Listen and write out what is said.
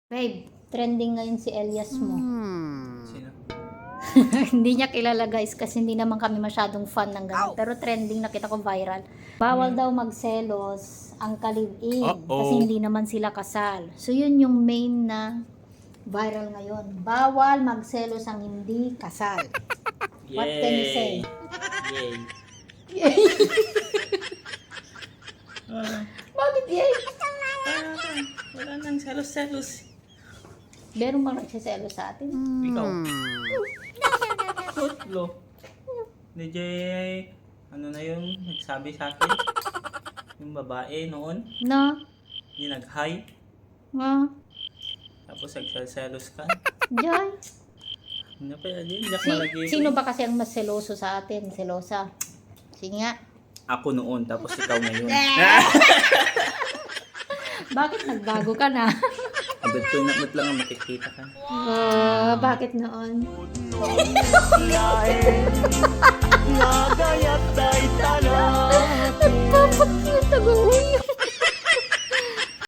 Babe, trending ngayon si Elias mo. Sino? Hindi niya kilala guys kasi hindi naman kami masyadong fan ng ganun. Pero trending, nakita ko viral. Bawal daw magselos ang ka-live-in kasi hindi naman sila kasal. So yun yung main na viral ngayon. Bawal magselos ang hindi kasal. What can you say? Yay. Bakit yay? Wala nang selos-selos. Meron bang nagsiselos sa atin? Ikaw. Tutlo. Ni Jay, ano na yun, nagsabi sa akin. Yung babae noon, No? yung nag-hi. Nga? Tapos nagselos ka. Joy? Ano pa yun? Hindi ako malagi. Sino ba kasi ang mas seloso sa atin? Selosa? Sige nga. Ako noon, tapos ikaw ngayon. Bakit nagbago ka na? Agad tunakot lang ang makikita ka. Bakit noon?